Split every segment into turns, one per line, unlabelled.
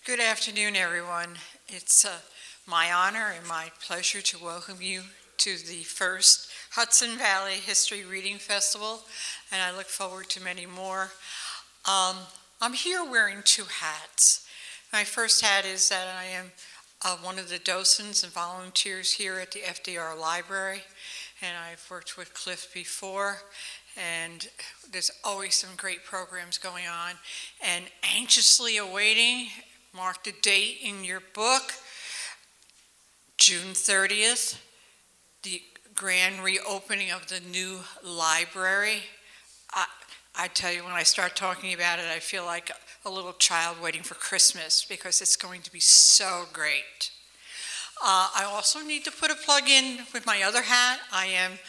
Good afternoon, everyone. It's my honor and my pleasure to welcome you to the first Hudson Valley History Reading Festival, and I look forward to many more. I'm here wearing two hats. My first hat is that I am one of the docents and volunteers here at the FDR Library, and I've worked with Cliff before, and there's always some great programs going on, and anxiously awaiting, mark the date in your book, June 30th, the grand reopening of the new library. I tell you, when I start talking about it, I feel like a little child waiting for Christmas because it's going to be so great. I also need to put a plug in with my other hat. I am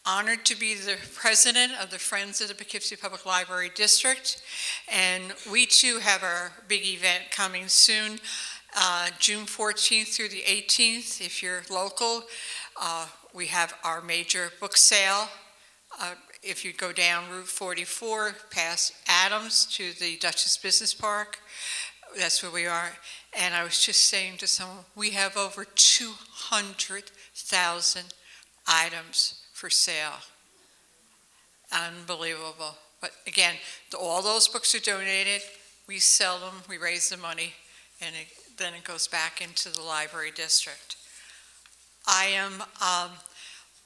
honored to be the president of the Friends of the Poughkeepsie Public Library District, and we too have our big event coming soon, June 14th through the 18th. If you're local, we have our major book sale. If you go down Route 44 past Adams to the Dutchess Business Park, that's where we are. And I was just saying to someone, we have over 200,000 items for sale. Unbelievable. But again, all those books are donated. We sell them, we raise the money, and then it goes back into the library district. I am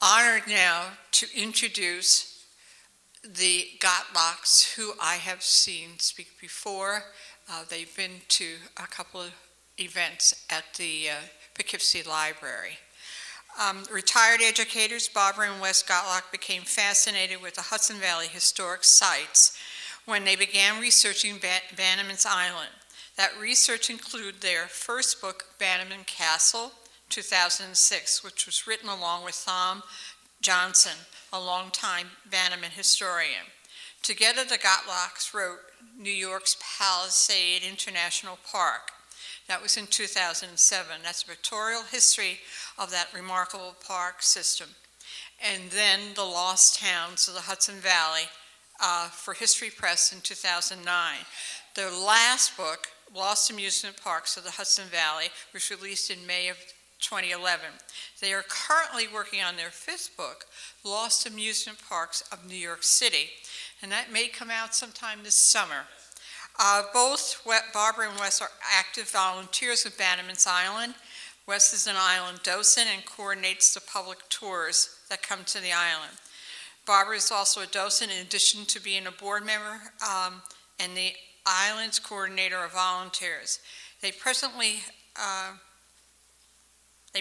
honored now to introduce the Gottlocks, who I have seen speak before. They've been to a couple of events at the Poughkeepsie Library. Retired educators Barbara and Wes Gottlock became fascinated with the Hudson Valley historic sites when they began researching Bannerman's Island. That research included their first book, Bannerman Castle, 2006, which was written along with Tom Johnson, a longtime Bannerman historian. Together, the Gottlocks wrote New York's Palisade International Park. That was in 2007. That's a pictorial history of that remarkable park system. And then The Lost Towns of the Hudson Valley for History Press in 2009. Their last book, Lost Amusement Parks of the Hudson Valley, was released in May of 2011. They are currently working on their fifth book, Lost Amusement Parks of New York City, and that may come out sometime this summer. Both Barbara and Wes are active volunteers with Bannerman's Island. Wes is an island docent and coordinates the public tours that come to the island. Barbara is also a docent in addition to being a board member and the island's coordinator of volunteers. They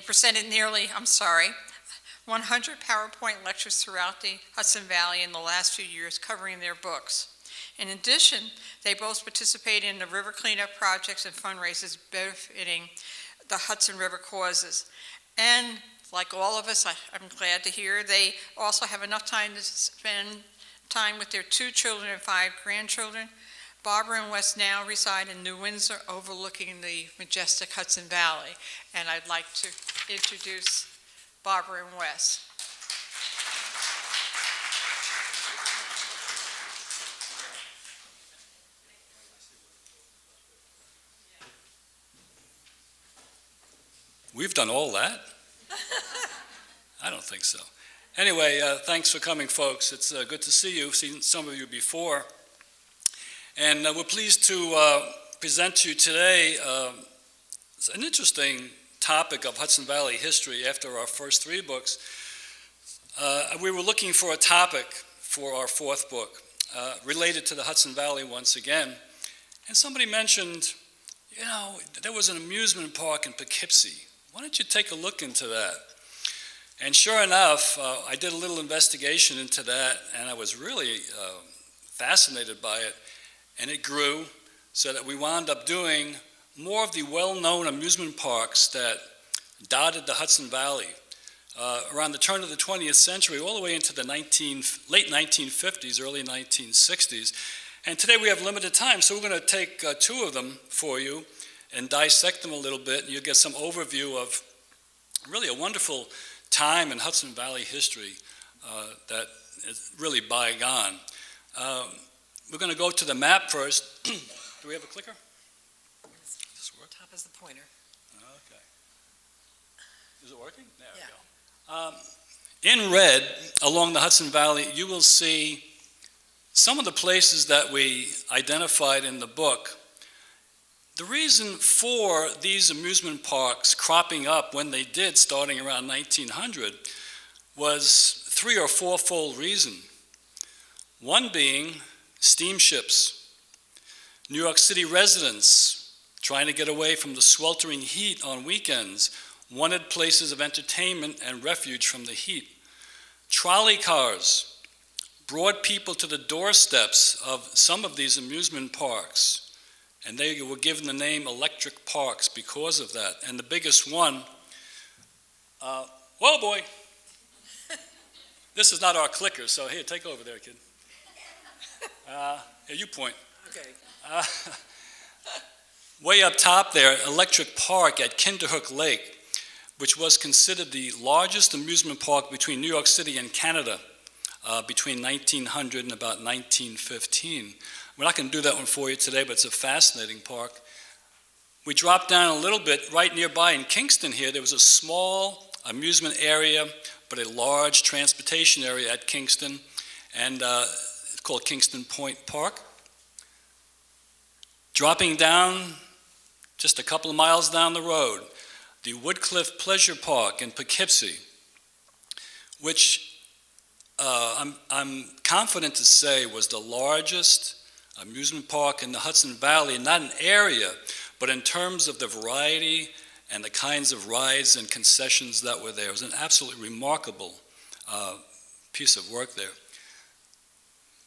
presented nearly, 100 PowerPoint lectures throughout the Hudson Valley in the last few years covering their books. In addition, they both participate in the river cleanup projects and fundraisers benefiting the Hudson River causes. And like all of us, I'm glad to hear, they also have enough time to spend time with their 2 children and 5 grandchildren. Barbara and Wes now reside in New Windsor, overlooking the majestic Hudson Valley. And I'd like to introduce Barbara and Wes.
We've done all that? I don't think so. Anyway, thanks for coming, folks. It's good to see you. I've seen some of you before. And we're pleased to present to you today an interesting topic of Hudson Valley history after our first 3 books. We were looking for a topic for our 4th book related to the Hudson Valley once again. And somebody mentioned, there was an amusement park in Poughkeepsie. Why don't you take a look into that? And sure enough, I did a little investigation into that, and I was really fascinated by it. And it grew so that we wound up doing more of the well-known amusement parks that dotted the Hudson Valley around the turn of the 20th century, all the way into the late 1950s, early 1960s. And today we have limited time, so we're going to take 2 of them for you and dissect them a little bit, and you'll get some overview of really a wonderful time in Hudson Valley history that is really bygone. We're going to go to the map first. Do we have a clicker? Does this
pointer.
Okay. Is it working? There we go. In red, along the Hudson Valley, you will see some of the places that we identified in the book. The reason for these amusement parks cropping up when they did, starting around 1900, was three or fourfold reason. One being steamships. New York City residents, trying to get away from the sweltering heat on weekends, wanted places of entertainment and refuge from the heat. Trolley cars brought people to the doorsteps of some of these amusement parks, and they were given the name electric parks because of that. And the biggest one, whoa boy, this is not our clicker, so here, take over there, kid. Here, you point.
Okay.
Way up top there, Electric Park at Kinderhook Lake, which was considered the largest amusement park between New York City and Canada between 1900 and about 1915. We're not going to do that one for you today, but it's a fascinating park. We dropped down a little bit right nearby in Kingston here. There was a small amusement area, but a large transportation area at Kingston, and it's called Kingston Point Park. Dropping down just a couple of miles down the road, the Woodcliff Pleasure Park in Poughkeepsie, which I'm confident to say was the largest amusement park in the Hudson Valley, not an area, but in terms of the variety and the kinds of rides and concessions that were there. It was an absolutely remarkable piece of work there.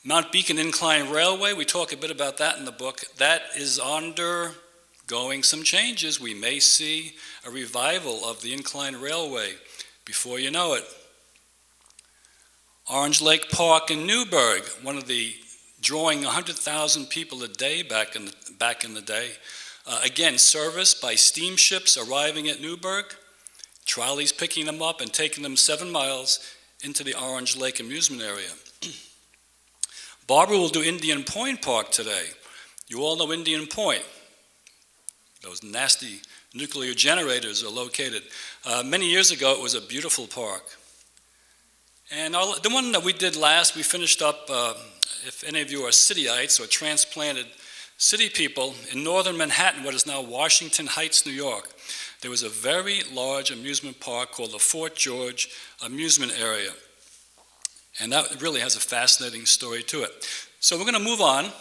Mount Beacon Incline Railway, we talk a bit about that in the book. That is undergoing some changes. We may see a revival of the Incline Railway before you know it. Orange Lake Park in Newburgh, one of the drawing 100,000 people a day back in the day. Again, serviced by steamships arriving at Newburgh, trolleys picking them up and taking them 7 miles into the Orange Lake amusement area. Barbara will do Indian Point Park today. You all know Indian Point. Those nasty nuclear generators are located. Many years ago, it was a beautiful park. And the one that we did last, we finished up, if any of you are cityites or transplanted city people, in northern Manhattan, what is now Washington Heights, New York, there was a very large amusement park called the Fort George Amusement Area. And that really has a fascinating story to it. So we're going to move on.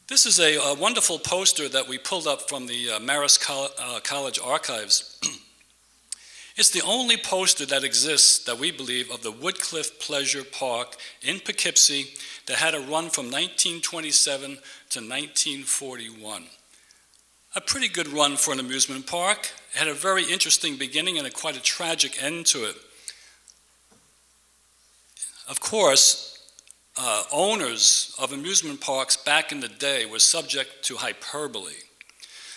This is a wonderful poster that we pulled up from the Marist College archives. It's the only poster that exists, that we believe, of the Woodcliff Pleasure Park in Poughkeepsie that had a run from 1927 to 1941. A pretty good run for an amusement park. It had a very interesting beginning and quite a tragic end to it. Of course, owners of amusement parks back in the day were subject to hyperbole.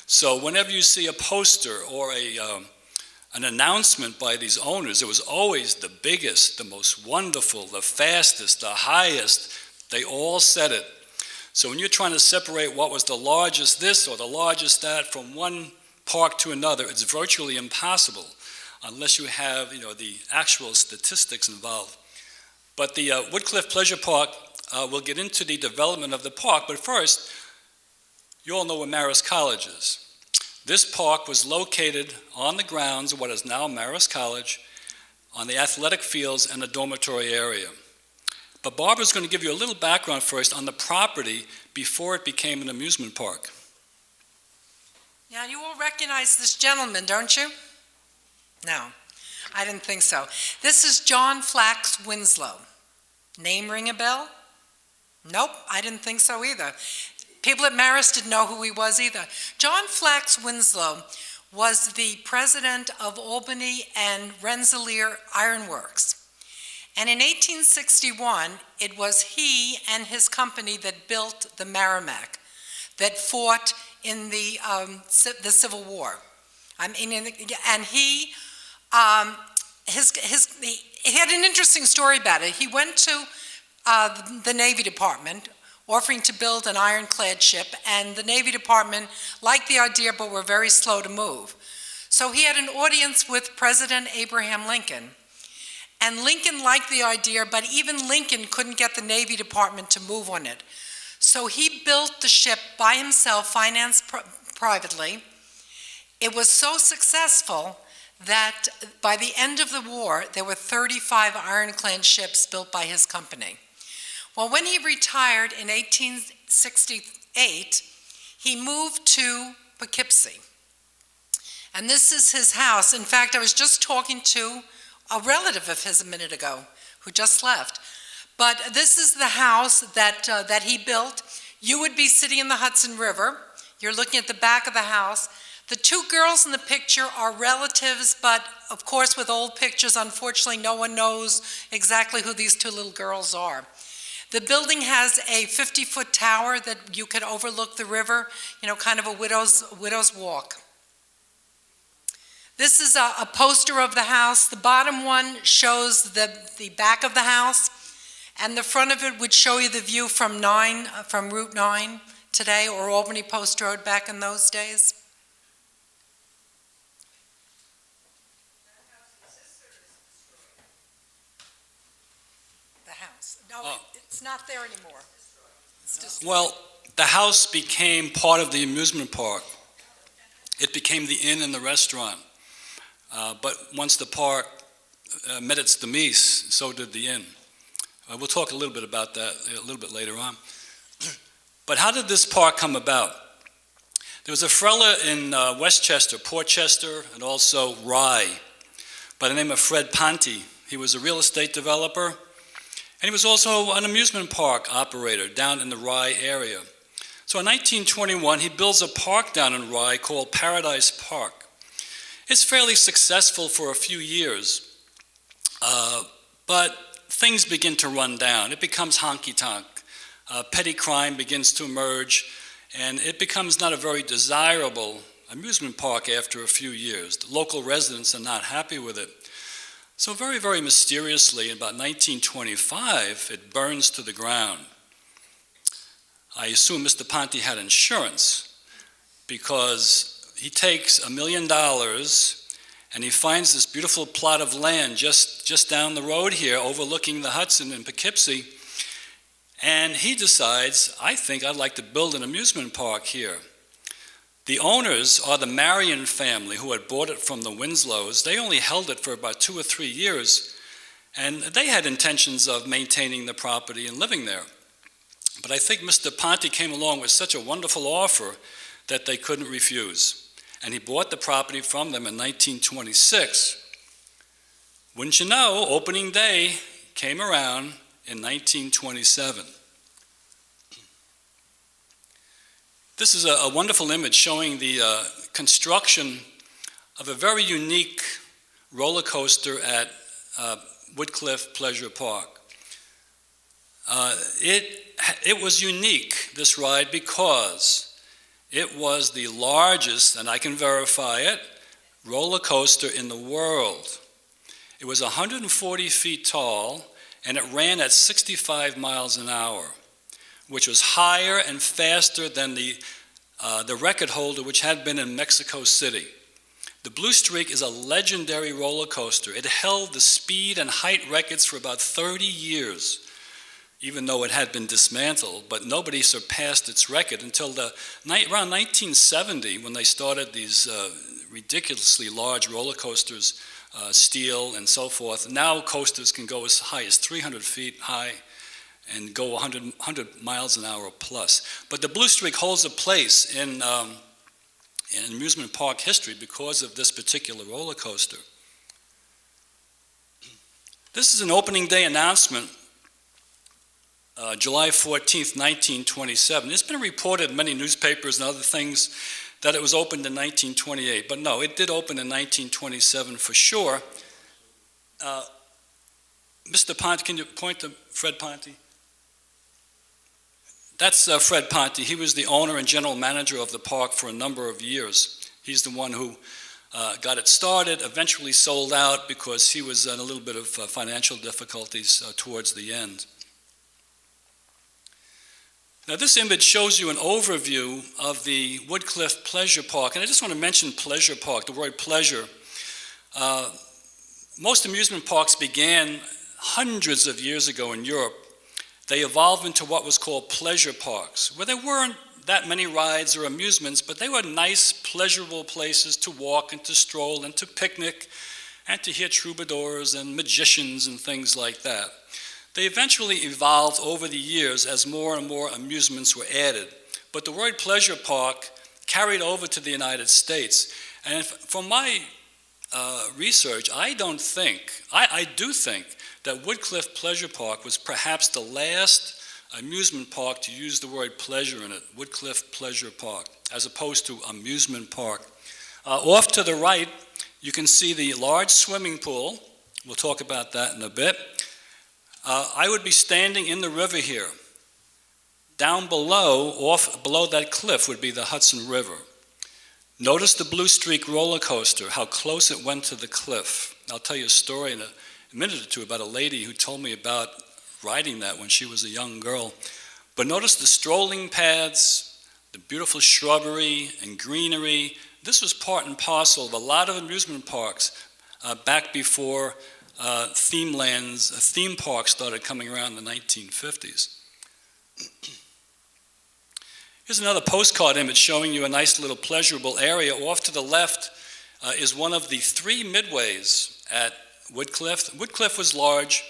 So whenever you see a poster or an announcement by these owners, it was always the biggest, the most wonderful, the fastest, the highest. They all said it. So when you're trying to separate what was the largest this or the largest that from one park to another, it's virtually impossible unless you have, the actual statistics involved. But the Woodcliff Pleasure Park, we'll get into the development of the park, but first, you all know where Marist College is. This park was located on the grounds of what is now Marist College, on the athletic fields and the dormitory area. But Barbara's going to give you a little background first on the property before it became an amusement park.
Now, you all recognize this gentleman, don't you? No, I didn't think so. This is John Flax Winslow. Name ring a bell? Nope, I didn't think so either. People at Marist didn't know who he was either. John Flax Winslow was the president of Albany and Rensselaer Iron Works. And in 1861, it was he and his company that built the Merrimack, that fought in the Civil War. And he had an interesting story about it. He went to the Navy Department, offering to build an ironclad ship, and the Navy Department liked the idea but were very slow to move. So he had an audience with President Abraham Lincoln. And Lincoln liked the idea, but even Lincoln couldn't get the Navy Department to move on it. So he built the ship by himself, financed privately. It was so successful that by the end of the war, there were 35 ironclad ships built by his company. Well, when he retired in 1868, he moved to Poughkeepsie. And this is his house. In fact, I was just talking to a relative of his a minute ago who just left. But this is the house that he built. You would be sitting in the Hudson River. You're looking at the back of the house. The two girls in the picture are relatives, but of course with old pictures, unfortunately, no one knows exactly who these two little girls are. The building has a 50-foot tower that you could overlook the river, kind of a widow's walk. This is a poster of the house. The bottom one shows the back of the house, and the front of it would show you the view from Route 9 today, or Albany Post Road back in those days. The house. No, it's not there anymore. It's just
Well, the house became part of the amusement park. It became the inn and the restaurant. But once the park met its demise, so did the inn. We'll talk a little bit about that a little bit later on. But how did this park come about? There was a fella in Westchester, Portchester, and also Rye, by the name of Fred Ponte. He was a real estate developer, and he was also an amusement park operator down in the Rye area. So in 1921, he builds a park down in Rye called Paradise Park. It's fairly successful for a few years, but things begin to run down. It becomes honky-tonk. Petty crime begins to emerge, and it becomes not a very desirable amusement park after a few years. The local residents are not happy with it. So very, very mysteriously, in about 1925, it burns to the ground. I assume Mr. Ponte had insurance, because he takes $1 million and he finds this beautiful plot of land just down the road here, overlooking the Hudson in Poughkeepsie, and he decides, I think I'd like to build an amusement park here. The owners are the Marion family, who had bought it from the Winslows. They only held it for about 2 or 3 years, and they had intentions of maintaining the property and living there. But I think Mr. Ponte came along with such a wonderful offer that they couldn't refuse. And he bought the property from them in 1926. Wouldn't you know, opening day came around in 1927. This is a wonderful image showing the construction of a very unique roller coaster at Woodcliff Pleasure Park. It was unique, this ride, because it was the largest, and I can verify it, roller coaster in the world. It was 140 feet tall, and it ran at 65 miles an hour, which was higher and faster than the record holder, which had been in Mexico City. The Blue Streak is a legendary roller coaster. It held the speed and height records for about 30 years, even though it had been dismantled, but nobody surpassed its record until around 1970, when they started these ridiculously large roller coasters, steel and so forth. Now coasters can go as high as 300 feet high and go 100 miles an hour plus. But the Blue Streak holds a place in amusement park history because of this particular roller coaster. This is an opening day announcement. July 14th, 1927. It's been reported in many newspapers and other things that it was opened in 1928, but no, it did open in 1927 for sure. Mr. Ponte, can you point to Fred Ponte? That's Fred Ponte. He was the owner and general manager of the park for a number of years. He's the one who got it started, eventually sold out because he was in a little bit of financial difficulties towards the end. Now this image shows you an overview of the Woodcliff Pleasure Park, and I just want to mention Pleasure Park, the word pleasure. Most amusement parks began hundreds of years ago in Europe. They evolved into what was called pleasure parks, where there weren't that many rides or amusements, but they were nice, pleasurable places to walk and to stroll and to picnic and to hear troubadours and magicians and things like that. They eventually evolved over the years as more and more amusements were added. But the word pleasure park carried over to the United States. And from my research, I do think that Woodcliff Pleasure Park was perhaps the last amusement park to use the word pleasure in it, Woodcliff Pleasure Park, as opposed to amusement park. Off to the right, you can see the large swimming pool. We'll talk about that in a bit. I would be standing in the river here. Down below, below that cliff would be the Hudson River. Notice the Blue Streak roller coaster, how close it went to the cliff. I'll tell you a story in a minute or two about a lady who told me about riding that when she was a young girl. But notice the strolling paths, the beautiful shrubbery and greenery. This was part and parcel of a lot of amusement parks back before theme parks started coming around in the 1950s. Here's another postcard image showing you a nice little pleasurable area. Off to the left is one of the 3 midways at Woodcliff. Woodcliff was large.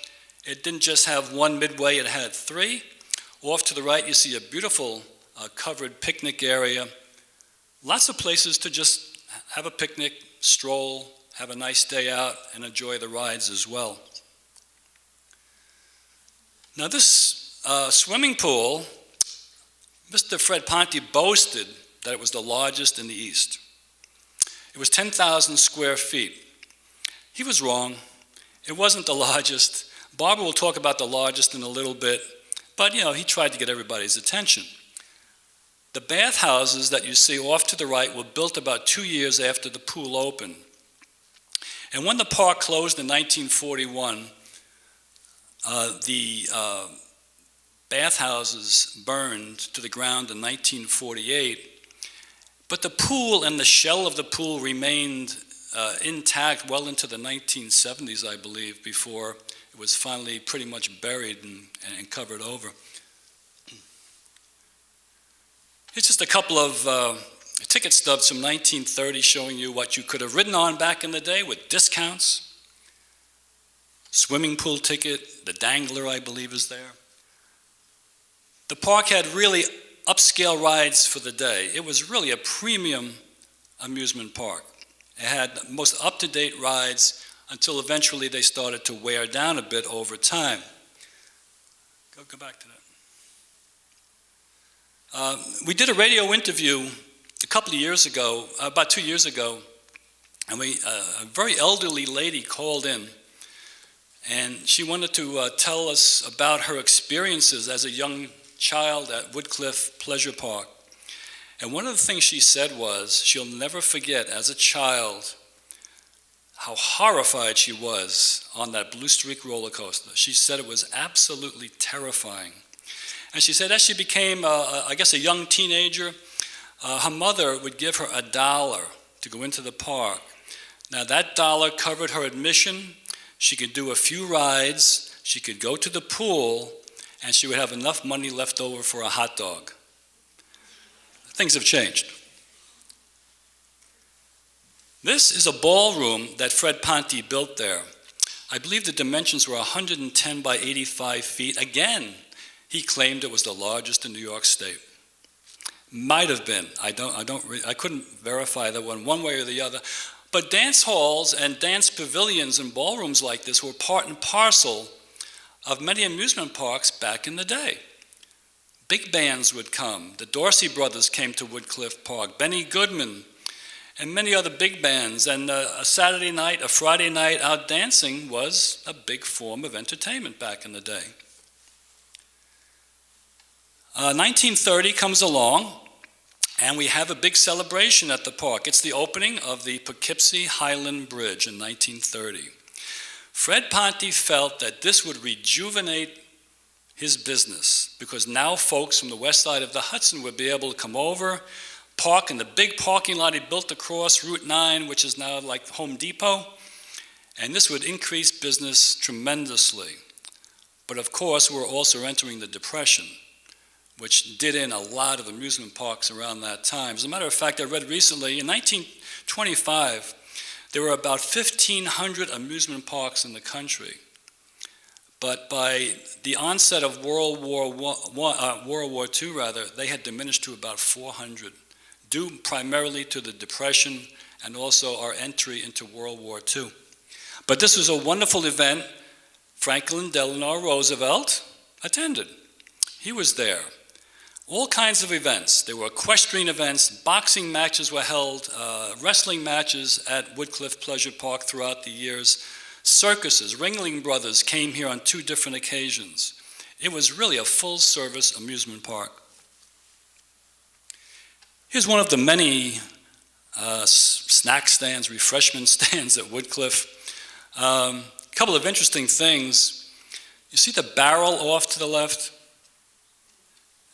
It didn't just have one midway, it had 3. Off to the right you see a beautiful covered picnic area. Lots of places to just have a picnic, stroll, have a nice day out, and enjoy the rides as well. Now this swimming pool, Mr. Fred Ponte boasted that it was the largest in the East. It was 10,000 square feet. He was wrong. It wasn't the largest. Barbara will talk about the largest in a little bit, but he tried to get everybody's attention. The bathhouses that you see off to the right were built about 2 years after the pool opened. And when the park closed in 1941, the bathhouses burned to the ground in 1948, but the pool and the shell of the pool remained intact well into the 1970s, I believe, before it was finally pretty much buried and covered over. Here's just a couple of ticket stubs from 1930 showing you what you could have ridden on back in the day with discounts. Swimming pool ticket, the dangler, I believe, is there. The park had really upscale rides for the day. It was really a premium amusement park. It had the most up-to-date rides until eventually they started to wear down a bit over time. Go back to that. We did a radio interview a couple of years ago, about 2 years ago, and a very elderly lady called in, and she wanted to tell us about her experiences as a young child at Woodcliff Pleasure Park. And one of the things she said was she'll never forget as a child how horrified she was on that Blue Streak roller coaster. She said it was absolutely terrifying. And she said as she became, I guess, a young teenager, her mother would give her $1 to go into the park. Now that dollar covered her admission. She could do a few rides, she could go to the pool, and she would have enough money left over for a hot dog. Things have changed. This is a ballroom that Fred Ponte built there. I believe the dimensions were 110 by 85 feet. Again, he claimed it was the largest in New York State. Might have been. I couldn't verify that one way or the other. But dance halls and dance pavilions and ballrooms like this were part and parcel of many amusement parks back in the day. Big bands would come. The Dorsey brothers came to Woodcliff Park, Benny Goodman, and many other big bands. And a Saturday night, a Friday night out dancing was a big form of entertainment back in the day. 1930 comes along, and we have a big celebration at the park. It's the opening of the Poughkeepsie Highland Bridge in 1930. Fred Ponte felt that this would rejuvenate his business, because now folks from the west side of the Hudson would be able to come over, park in the big parking lot he built across Route 9, which is now like Home Depot, and this would increase business tremendously. But of course, we're also entering the Depression, which did in a lot of amusement parks around that time. As a matter of fact, I read recently, in 1925, there were about 1,500 amusement parks in the country. But by the onset of World War II, they had diminished to about 400, due primarily to the Depression and also our entry into World War II. But this was a wonderful event. Franklin Delano Roosevelt attended. He was there. All kinds of events. There were equestrian events, boxing matches were held, wrestling matches at Woodcliff Pleasure Park throughout the years. Circuses, Ringling Brothers came here on 2 different occasions. It was really a full-service amusement park. Here's one of the many snack stands, refreshment stands at Woodcliff. A couple of interesting things. You see the barrel off to the left?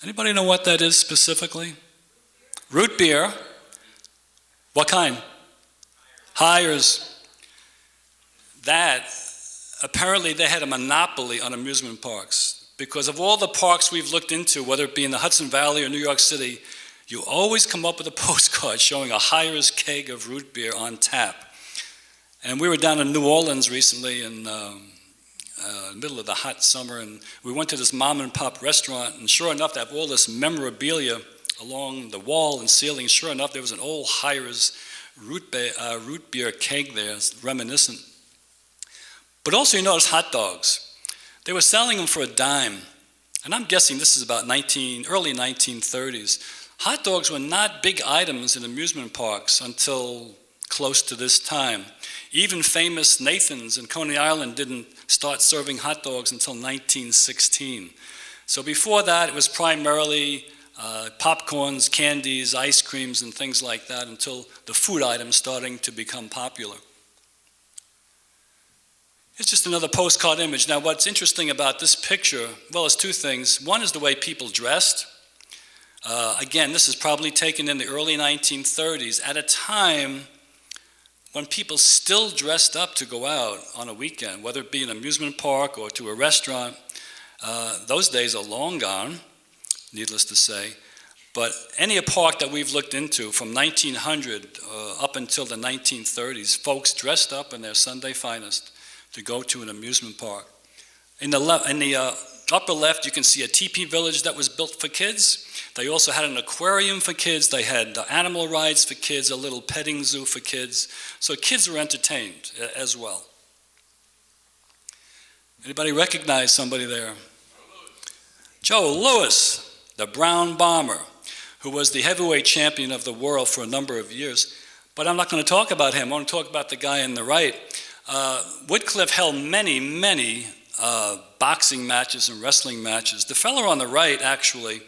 Anybody know what that is specifically? Root beer. What kind? Hires. That, apparently they had a monopoly on amusement parks, because of all the parks we've looked into, whether it be in the Hudson Valley or New York City, you always come up with a postcard showing a Hires keg of root beer on tap. And we were down in New Orleans recently in the middle of the hot summer, and we went to this mom and pop restaurant, and sure enough, they have all this memorabilia along the wall and ceiling. Sure enough, there was an old Hires root beer keg there. It's reminiscent. But also you notice hot dogs. They were selling them for a dime. And I'm guessing this is about early 1930s. Hot dogs were not big items in amusement parks until close to this time. Even famous Nathan's in Coney Island didn't start serving hot dogs until 1916. So before that, it was primarily popcorns, candies, ice creams, and things like that until the food items starting to become popular. It's just another postcard image. Now, what's interesting about this picture, well, it's 2 things. One is the way people dressed. Again, this is probably taken in the early 1930s at a time when people still dressed up to go out on a weekend, whether it be an amusement park or to a restaurant. Those days are long gone, needless to say. But any park that we've looked into from 1900 up until the 1930s, folks dressed up in their Sunday finest to go to an amusement park. In the upper left, you can see a teepee village that was built for kids. They also had an aquarium for kids. They had animal rides for kids, a little petting zoo for kids. So kids were entertained as well. Anybody recognize somebody there? Joe Louis, the Brown Bomber, who was the heavyweight champion of the world for a number of years. But I'm not going to talk about him. I want to talk about the guy on the right. Woodcliff held many boxing matches and wrestling matches. The fellow on the right, actually,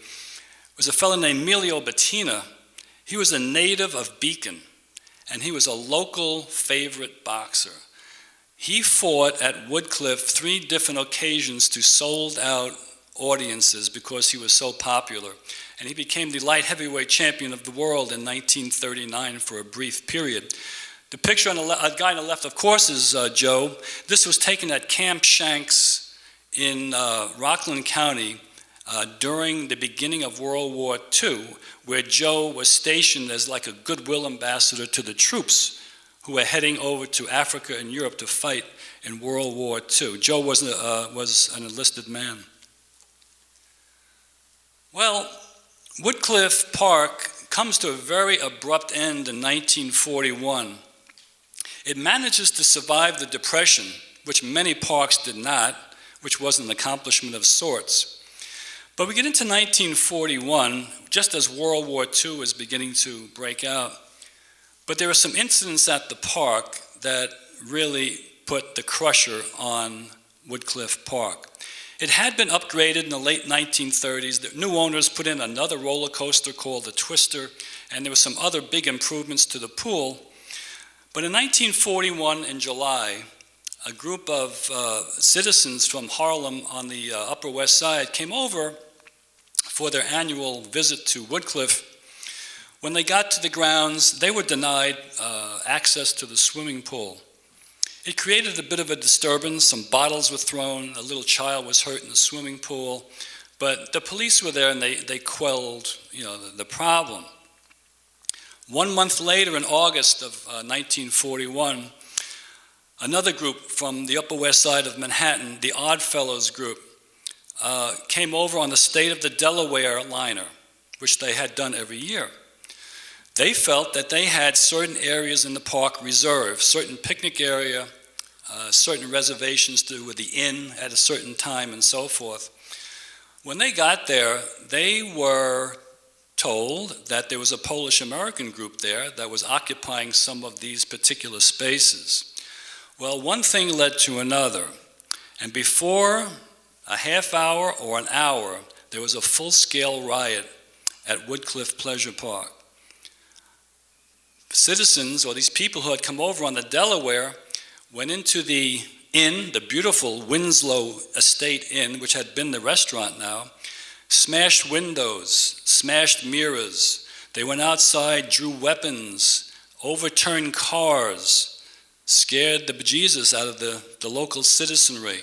was a fellow named Emilio Bettina. He was a native of Beacon, and he was a local favorite boxer. He fought at Woodcliff 3 different occasions to sold-out audiences because he was so popular. And he became the light heavyweight champion of the world in 1939 for a brief period. The picture on the guy on the left, of course, is Joe. This was taken at Camp Shanks in Rockland County during the beginning of World War II, where Joe was stationed as like a goodwill ambassador to the troops who were heading over to Africa and Europe to fight in World War II. Joe was an enlisted man. Well, Woodcliff Park comes to a very abrupt end in 1941. It manages to survive the Depression, which many parks did not, which was an accomplishment of sorts. But we get into 1941, just as World War II is beginning to break out. But there are some incidents at the park that really put the crusher on Woodcliff Park. It had been upgraded in the late 1930s. The new owners put in another roller coaster called the Twister, and there were some other big improvements to the pool. But in 1941, in July, a group of citizens from Harlem on the Upper West Side came over for their annual visit to Woodcliff. When they got to the grounds, they were denied access to the swimming pool. It created a bit of a disturbance. Some bottles were thrown. A little child was hurt in the swimming pool. But the police were there and they quelled, the problem. 1 month later, in August of 1941, another group from the Upper West Side of Manhattan, the Odd Fellows group, came over on the State of the Delaware liner, which they had done every year. They felt that they had certain areas in the park reserved, certain picnic area, certain reservations to do with the inn at a certain time and so forth. When they got there, they were told that there was a Polish-American group there that was occupying some of these particular spaces. Well, one thing led to another, and before a half hour or an hour, there was a full-scale riot at Woodcliff Pleasure Park. Citizens, or these people who had come over on the Delaware, went into the inn, the beautiful Winslow Estate Inn, which had been the restaurant now, smashed windows, smashed mirrors. They went outside, drew weapons, overturned cars, scared the bejesus out of the local citizenry.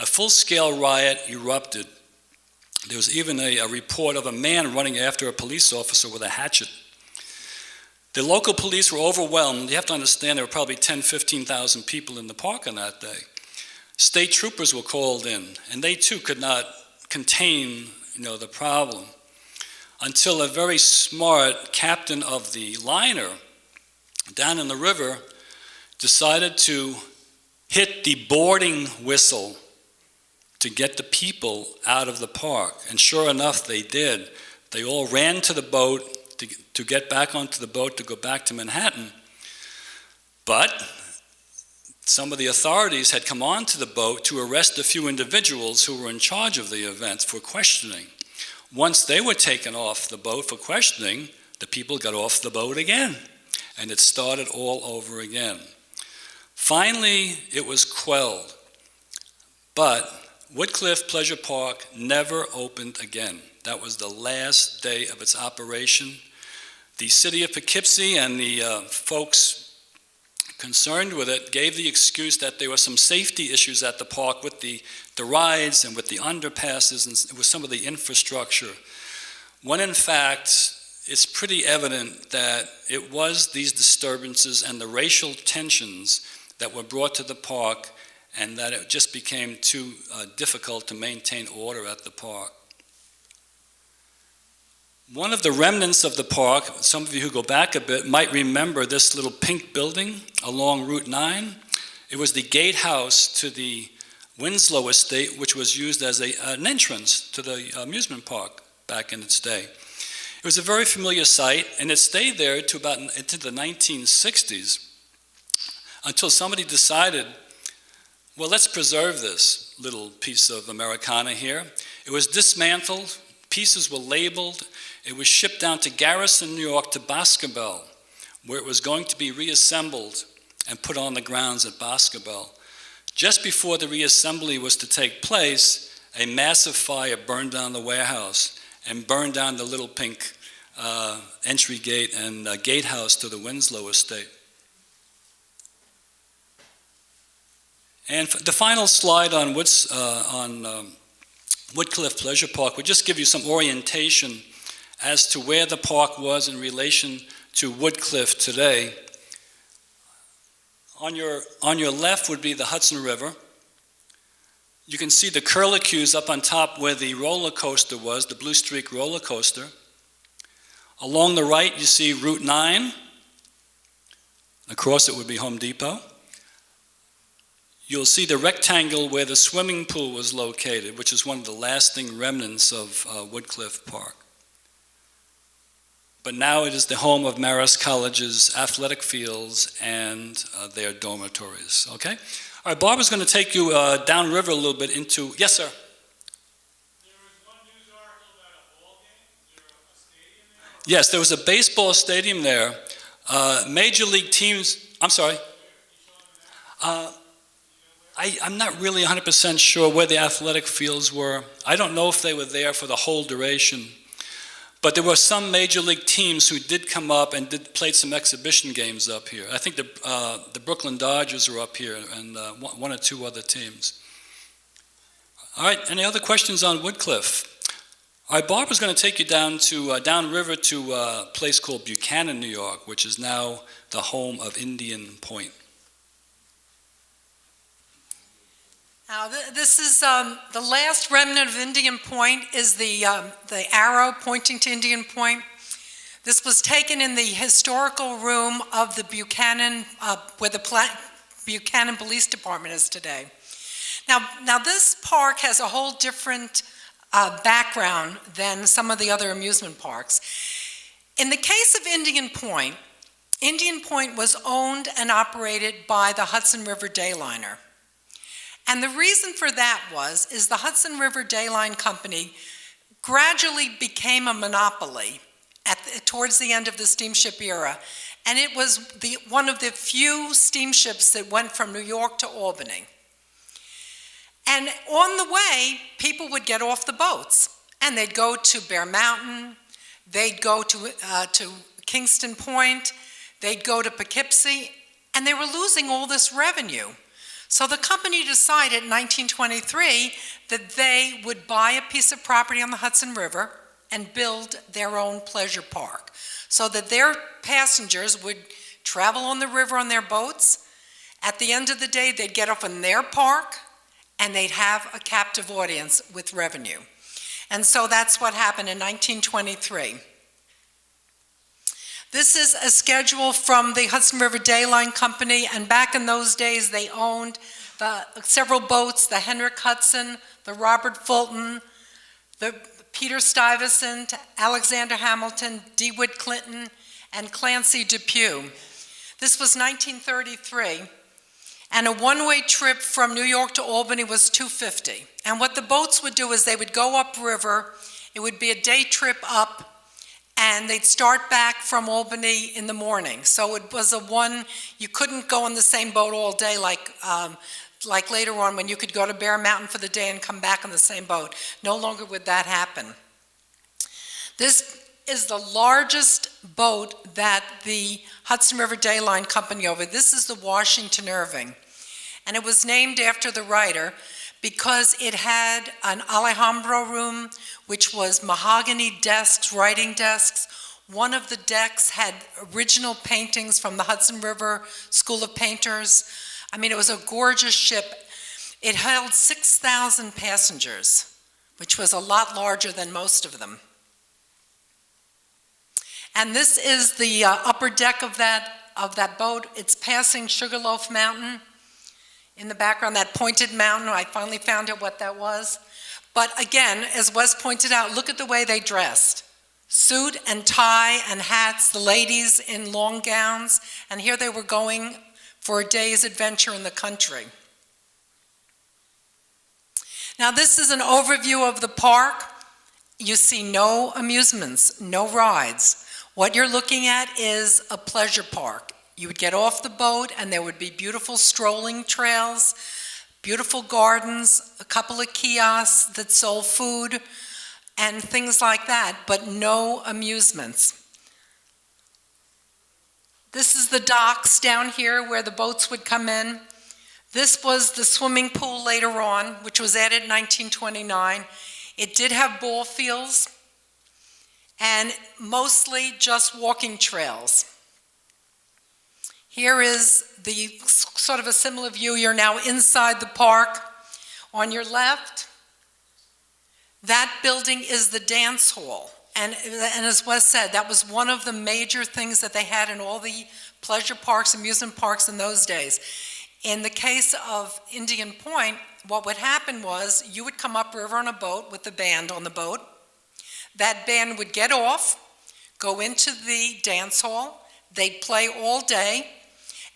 A full-scale riot erupted. There was even a report of a man running after a police officer with a hatchet. The local police were overwhelmed. You have to understand there were probably 10,000, 15,000 people in the park on that day. State troopers were called in, and they too could not contain, the problem, until a very smart captain of the liner down in the river decided to hit the boarding whistle to get the people out of the park. And sure enough, they did. They all ran to the boat to get back onto the boat to go back to Manhattan. But some of the authorities had come onto the boat to arrest a few individuals who were in charge of the event for questioning. Once they were taken off the boat for questioning, the people got off the boat again, and it started all over again. Finally, it was quelled, but Woodcliff Pleasure Park never opened again. That was the last day of its operation. The city of Poughkeepsie and the folks concerned with it gave the excuse that there were some safety issues at the park with the rides and with the underpasses and with some of the infrastructure, when in fact it's pretty evident that it was these disturbances and the racial tensions that were brought to the park, and that it just became too difficult to maintain order at the park. One of the remnants of the park, some of you who go back a bit might remember this little pink building along Route 9. It was the gatehouse to the Winslow Estate, which was used as an entrance to the amusement park back in its day. It was a very familiar site, and it stayed there to about into the 1960s until somebody decided, well, let's preserve this little piece of Americana here. It was dismantled, pieces were labeled, it was shipped down to Garrison, New York to Boscobel, where it was going to be reassembled and put on the grounds at Boscobel. Just before the reassembly was to take place, a massive fire burned down the warehouse and burned down the little pink entry gate and gatehouse to the Winslow Estate. And the final slide on Woodcliff Pleasure Park would just give you some orientation as to where the park was in relation to Woodcliff today. On your left would be the Hudson River. You can see the curlicues up on top where the roller coaster was, the Blue Streak roller coaster. Along the right you see Route 9. Across it would be Home Depot. You'll see the rectangle where the swimming pool was located, which is one of the lasting remnants of Woodcliff Park. But now it is the home of Marist College's athletic fields and their dormitories, okay? All right, Barbara's going to take you downriver a little bit into, yes, sir?
There was one news article about a ball game. Is there a stadium there?
Yes, there was a baseball stadium there. Major league teams, I'm sorry. I'm not really 100% sure where the athletic fields were. I don't know if they were there for the whole duration. But there were some major league teams who did come up and played some exhibition games up here. I think the Brooklyn Dodgers were up here, and one or two other teams. All right, any other questions on Woodcliff? All right, Barbara's going to take you downriver to a place called Buchanan, New York, which is now the home of Indian Point.
Now, this is the last remnant of Indian Point is the arrow pointing to Indian Point. This was taken in the historical room of the Buchanan, where the Buchanan Police Department is today. Now this park has a whole different background than some of the other amusement parks. In the case of Indian Point was owned and operated by the Hudson River Dayliner. And the reason for that is the Hudson River Dayline Company gradually became a monopoly towards the end of the steamship era. And it was one of the few steamships that went from New York to Albany. And on the way, people would get off the boats, and they'd go to Bear Mountain, they'd go to Kingston Point, they'd go to Poughkeepsie, and they were losing all this revenue. So the company decided in 1923 that they would buy a piece of property on the Hudson River and build their own pleasure park so that their passengers would travel on the river on their boats. At the end of the day, they'd get off in their park and they'd have a captive audience with revenue. And so that's what happened in 1923. This is a schedule from the Hudson River Dayline Company, and back in those days they owned several boats, the Henrik Hudson, the Robert Fulton, the Peter Stuyvesant, Alexander Hamilton, DeWitt Clinton, and Clancy Depew. This was 1933, and a one-way trip from New York to Albany was $2.50. And what the boats would do is they would go upriver, it would be a day trip up, and they'd start back from Albany in the morning. So it was you couldn't go on the same boat all day like later on when you could go to Bear Mountain for the day and come back on the same boat. No longer would that happen. This is the largest boat that the Hudson River Dayline Company over. This is the Washington Irving. And it was named after the writer because it had an Alhambra room, which was mahogany desks, writing desks. One of the decks had original paintings from the Hudson River School of Painters. I mean, it was a gorgeous ship. It held 6,000 passengers, which was a lot larger than most of them. And this is the upper deck of that boat. It's passing Sugarloaf Mountain. In the background, that pointed mountain, I finally found out what that was. But again, as Wes pointed out, look at the way they dressed. Suit and tie and hats, the ladies in long gowns, and here they were going for a day's adventure in the country. Now this is an overview of the park. You see no amusements, no rides. What you're looking at is a pleasure park. You would get off the boat and there would be beautiful strolling trails, beautiful gardens, a couple of kiosks that sold food and things like that, but no amusements. This is the docks down here where the boats would come in. This was the swimming pool later on, which was added in 1929. It did have ball fields and mostly just walking trails. Here is the sort of a similar view. You're now inside the park. On your left, that building is the dance hall. And as Wes said, that was one of the major things that they had in all the pleasure parks, amusement parks in those days. In the case of Indian Point, what would happen was you would come upriver on a boat with the band on the boat. That band would get off, go into the dance hall. They'd play all day.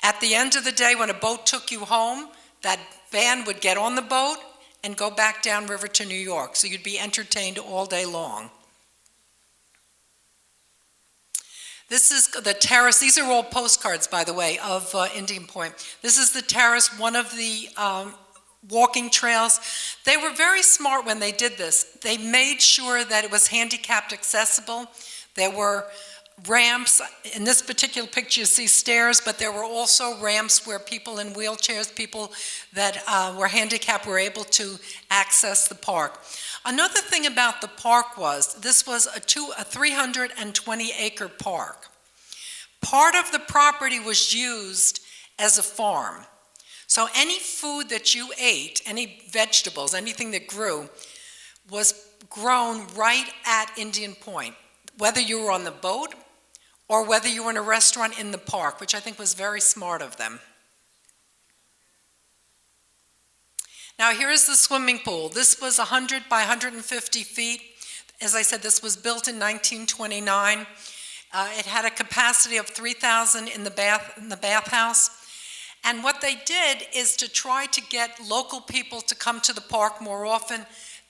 At the end of the day, when a boat took you home, that band would get on the boat and go back downriver to New York. So you'd be entertained all day long. This is the terrace. These are all postcards, by the way, of Indian Point. This is the terrace. One of the walking trails. They were very smart when they did this. They made sure that it was handicapped accessible. There were ramps. In this particular picture you see stairs, but there were also ramps where people in wheelchairs, people that were handicapped, were able to access the park. Another thing about the park was, this was a 320-acre park. Part of the property was used as a farm. So any food that you ate, any vegetables, anything that grew, was grown right at Indian Point, whether you were on the boat or whether you were in a restaurant in the park, which I think was very smart of them. Now here's the swimming pool. This was 100 by 150 feet. As I said, this was built in 1929. It had a capacity of 3,000 in the bathhouse. And what they did is to try to get local people to come to the park more often.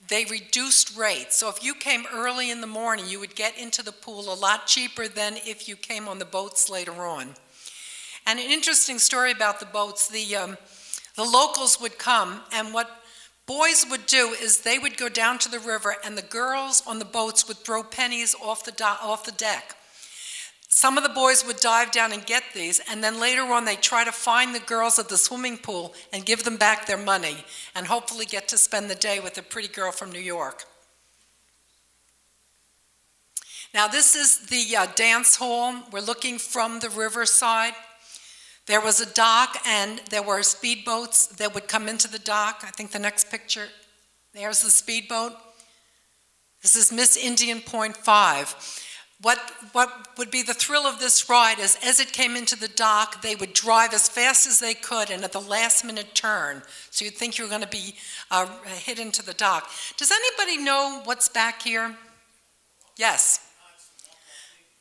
They reduced rates. So if you came early in the morning, you would get into the pool a lot cheaper than if you came on the boats later on. And an interesting story about the boats, the locals would come, and what boys would do is they would go down to the river, and the girls on the boats would throw pennies off the deck. Some of the boys would dive down and get these, and then later on they'd try to find the girls at the swimming pool and give them back their money, and hopefully get to spend the day with a pretty girl from New York. Now this is the dance hall. We're looking from the riverside. There was a dock, and there were speedboats that would come into the dock. I think the next picture, there's the speedboat. This is Miss Indian Point 5. What would be the thrill of this ride is, as it came into the dock, they would drive as fast as they could, and at the last minute turn. So you'd think you were going to be hit into the dock. Does anybody know what's back here? Yes.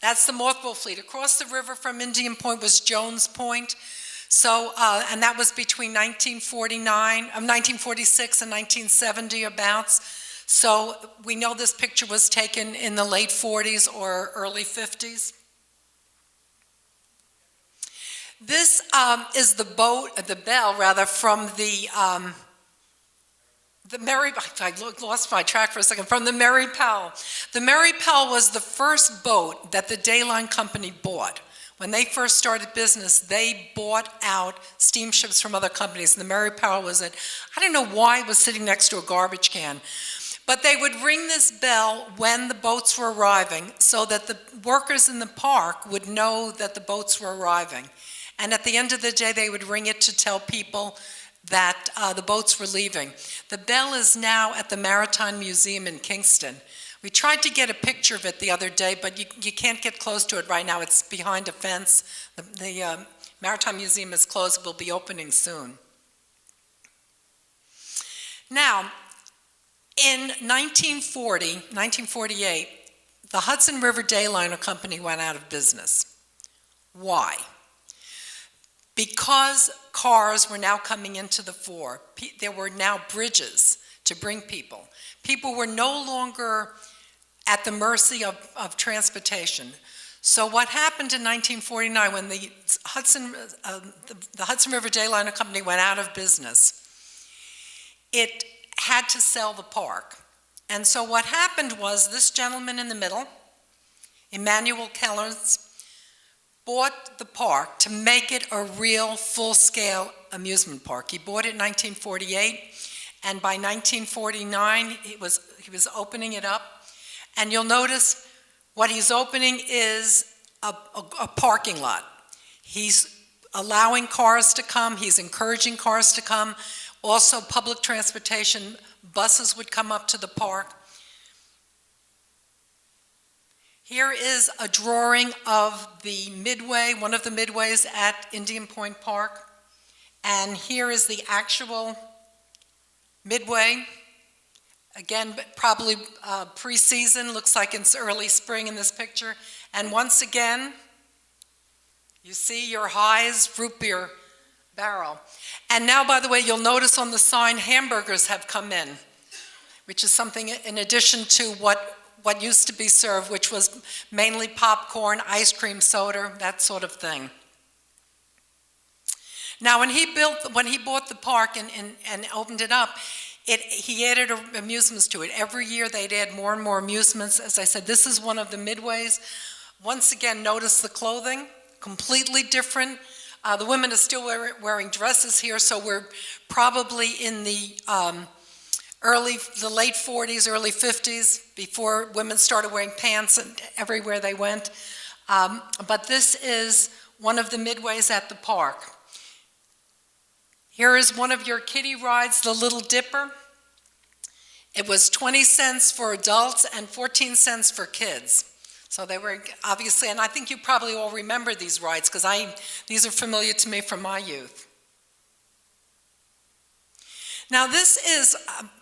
That's the mothball fleet. Across the river from Indian Point was Jones Point. So, and that was between 1946 and 1970 abouts. So we know this picture was taken in the late 40s or early 50s. This is the bell from the Mary, I lost my track for a second, from the Mary Powell. The Mary Powell was the first boat that the Dayline Company bought. When they first started business, they bought out steamships from other companies. And the Mary Powell was I don't know why it was sitting next to a garbage can. But they would ring this bell when the boats were arriving so that the workers in the park would know that the boats were arriving. And at the end of the day, they would ring it to tell people that the boats were leaving. The bell is now at the Maritime Museum in Kingston. We tried to get a picture of it the other day, but you can't get close to it right now. It's behind a fence. The Maritime Museum is closed. It will be opening soon. Now, in 1948, the Hudson River Dayliner Company went out of business. Why? Because cars were now coming into the fore. There were now bridges to bring people. People were no longer at the mercy of transportation. So what happened in 1949 when the Hudson River Dayliner Company went out of business? It had to sell the park. And so what happened was this gentleman in the middle, Emmanuel Kellers, bought the park to make it a real full-scale amusement park. He bought it in 1948, and by 1949 he was opening it up. And you'll notice what he's opening is a parking lot. He's allowing cars to come, he's encouraging cars to come. Also, public transportation, buses would come up to the park. Here is a drawing of the midway, one of the midways at Indian Point Park. And here is the actual midway. Again, probably pre-season, looks like it's early spring in this picture. And once again, you see your High's root beer barrel. And now, by the way, you'll notice on the sign, hamburgers have come in, which is something in addition to what used to be served, which was mainly popcorn, ice cream, soda, that sort of thing. Now, when he bought the park and opened it up, he added amusements to it. Every year they'd add more and more amusements. As I said, this is one of the midways. Once again, notice the clothing, completely different. The women are still wearing dresses here, so we're probably in the late 40s, early 50s, before women started wearing pants everywhere they went. But this is one of the midways at the park. Here is one of your kiddie rides, the Little Dipper. It was 20 cents for adults and 14 cents for kids. So they were obviously, and I think you probably all remember these rides because these are familiar to me from my youth. Now this is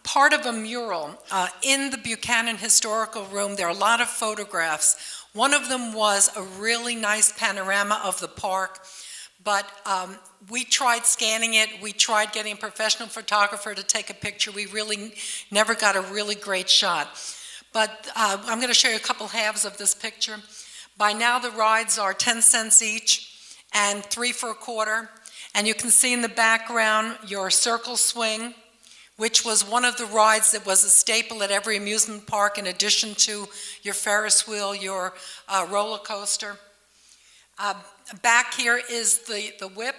part of a mural in the Buchanan Historical Room. There are a lot of photographs. One of them was a really nice panorama of the park, but we tried scanning it. We tried getting a professional photographer to take a picture. We really never got a really great shot. But I'm going to show you a couple halves of this picture. By now the rides are 10 cents each and 3 for a quarter. And you can see in the background your circle swing, which was one of the rides that was a staple at every amusement park in addition to your Ferris wheel, your roller coaster. Back here is the whip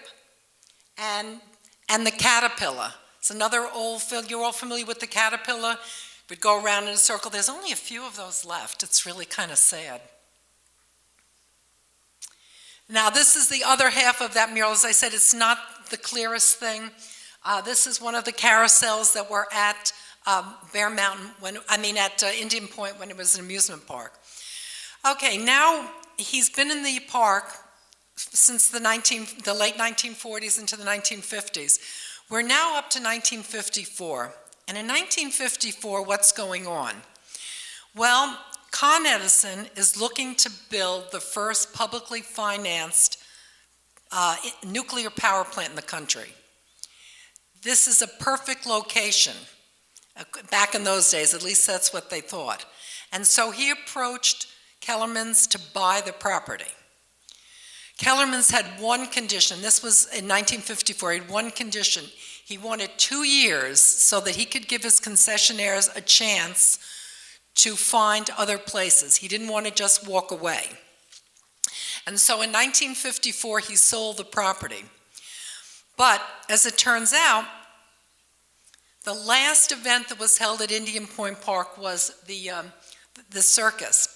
and the caterpillar. It's another you're all familiar with the caterpillar. We'd go around in a circle. There's only a few of those left. It's really kind of sad. Now this is the other half of that mural. As I said, it's not the clearest thing. This is one of the carousels that were at Bear Mountain, at Indian Point when it was an amusement park. Okay, now he's been in the park since the late 1940s into the 1950s. We're now up to 1954. And in 1954, what's going on? Well, Con Edison is looking to build the first publicly financed nuclear power plant in the country. This is a perfect location. Back in those days, at least that's what they thought. And so he approached Kellerman's to buy the property. Kellerman's had one condition. This was in 1954. He had one condition. He wanted 2 years so that he could give his concessionaires a chance to find other places. He didn't want to just walk away. And so in 1954, he sold the property. But as it turns out, the last event that was held at Indian Point Park was the circus.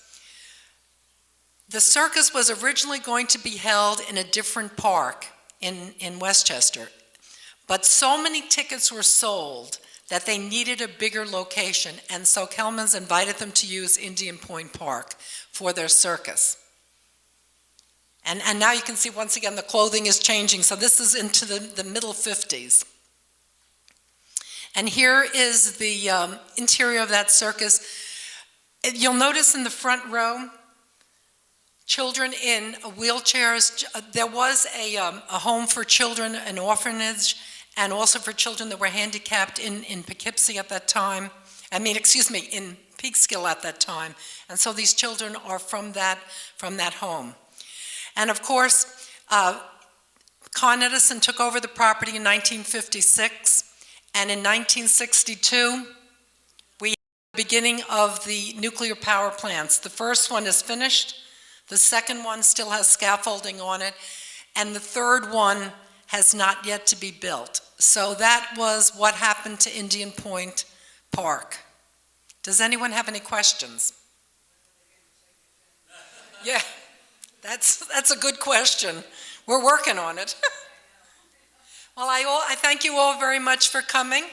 The circus was originally going to be held in a different park in Westchester. But so many tickets were sold that they needed a bigger location, and so Kelman's invited them to use Indian Point Park for their circus. And now you can see once again the clothing is changing, so this is into the middle 50s. And here is the interior of that circus. You'll notice in the front row, children in wheelchairs. There was a home for children, an orphanage, and also for children that were handicapped in Poughkeepsie at that time. in Peekskill at that time. And so these children are from that home. And of course, Con Edison took over the property in 1956, and in 1962, we had the beginning of the nuclear power plants. The first one is finished, the second one still has scaffolding on it, and the third one has not yet to be built. So that was what happened to Indian Point Park. Does anyone have any questions? Yeah, that's a good question. We're working on it. Well, I thank you all very much for coming.